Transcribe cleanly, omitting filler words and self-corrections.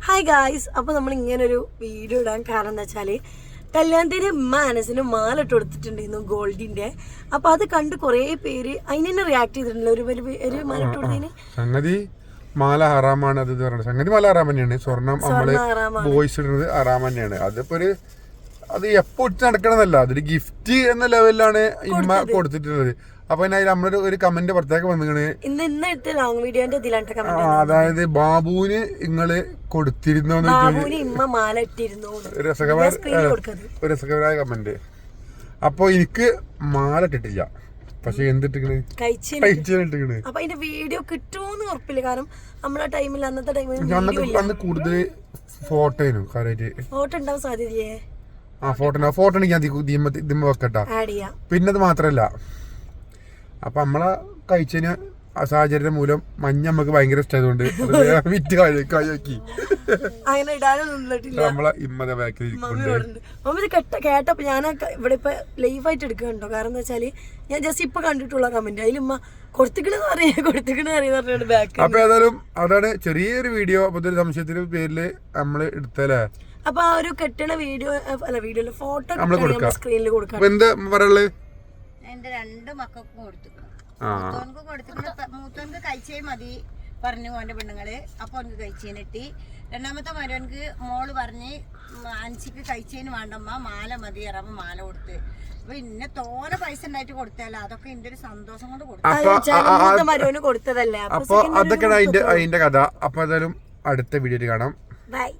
Hi guys, അപ്പോൾ നമ്മൾ ഇങ്ങനൊരു വീഡിയോ ഇടാൻ കാരണം എന്താ വെച്ചാൽ കല്യാണത്തിന് മനസ്സിന് മാല ഇട്ട് കൊടുത്തിട്ടുണ്ടായിരുന്നു ഗോൾഡിന്റെ. അപ്പൊ അത് കണ്ട് കുറെ പേര് അതിന് തന്നെ റിയാക്ട് ചെയ്തിട്ടുണ്ടല്ലോ. ഒരു മാല ഇട്ട് കൊടുത്തതിന് സംഗതി മാല ഹറാമാണ്. അത് സംഗതി മാല ഹറാം തന്നെയാണ്. സ്വർണം നമ്മള് ബോയ്സ് ഇടുന്നത് ഹറാം തന്നെയാണ്. അതിപ്പോ അത് എപ്പോ ഇട്ട് നടക്കണമെന്നല്ല, അതൊരു ഗിഫ്റ്റ് എന്ന ലെവലിലാണ് ഇമ്മ കൊടുത്തിട്ടുള്ളത്. അപ്പൊ നമ്മളൊരു ഒരു കമന്റ് പുറത്തേക്ക് വന്നിങ്ങനെ, അതായത് ബാബുവിന് നിങ്ങള് കൊടുത്തിരുന്നോ രസകരമായ കമന്റ്. അപ്പൊ എനിക്ക് മാല ഇട്ടിട്ടില്ല, പക്ഷെ എന്തിട്ടിക്കണ് കഴിച്ചിട്ടിക്കണ്. അപ്പൊ അതിന്റെ വീഡിയോ കിട്ടുമോന്ന് ഉറപ്പില്ല, കാരണം നമ്മളെ ടൈമിൽ അന്നത്തെ ടൈമിൽ അന്ന് കൂടുതൽ ഫോട്ടോയിനും ഫോട്ടോ ഉണ്ടാവാൻ സാധ്യതയേ. ഫോട്ടോ ഞാൻ ദിമ്മ വെക്കട്ടാ. പിന്നെ അത് മാത്രല്ല, അപ്പൊ നമ്മളെ കഴിച്ചതിന് സാഹചര്യം മൂലം മഞ്ഞ നമുക്ക് ഭയങ്കര ഇഷ്ടമായതുകൊണ്ട് വിറ്റ് കഴിയാക്കി അങ്ങനെ ഇടാനും നിന്നിട്ടില്ല. നമ്മളെ ഇമ്മ ബാക്കിൽ കേട്ടപ്പോ ഞാൻ ഇവിടെ ഇപ്പൊ ലൈവായിട്ട് എടുക്കണ്ടോ, കാരണം എന്താ വെച്ചാല് ഞാൻ ജസ്റ്റ് ഇപ്പൊ കണ്ടിട്ടുള്ള കമന്റ് അതിൽ ഉമ്മ കൊടുത്തിക്കണെന്ന് അറിയാൻ ബാക്ക്. അപ്പൊ ഏതായാലും അതാണ് ചെറിയൊരു വീഡിയോ. അപ്പൊ ഒരു സംശയത്തിന്റെ പേരില് നമ്മള് എടുത്തല്ലേ. അപ്പൊ ആ ഒരു കെട്ടണ വീഡിയോയില് ഫോട്ടോ സ്ക്രീനിൽ കൊടുക്കാം. എന്താ പറയുള്ളത്? എന്റെ രണ്ട് മക്കൾക്കും കൊടുത്തിട്ടുണ്ട്. മൂത്തോൻക്ക് കഴിച്ചേ മതി പറഞ്ഞു ഓന്റെ പെണ്ണുങ്ങള്. അപ്പൊ അവനക്ക് കഴിച്ചേനിട്ടി. രണ്ടാമത്തെ മരുവനക്ക് മോള് പറഞ്ഞ് അഞ്ചിക്ക് കഴിച്ചേന് വേണ്ടമ്മ മാല മതി ഇറങ്ങും മാല കൊടുത്ത്. അപ്പൊ ഇന്നെ തോനെ പൈസ ഉണ്ടായിട്ട് കൊടുത്തല്ല, അതൊക്കെ എന്റെ ഒരു സന്തോഷം കൊണ്ട് കൊടുത്തതല്ലേ. അപ്പൊ അതൊക്കെയാണ് അതിന്റെ കഥ. അപ്പൊ ഏതായാലും അടുത്ത വീഡിയോയിൽ കാണാം. ബൈ.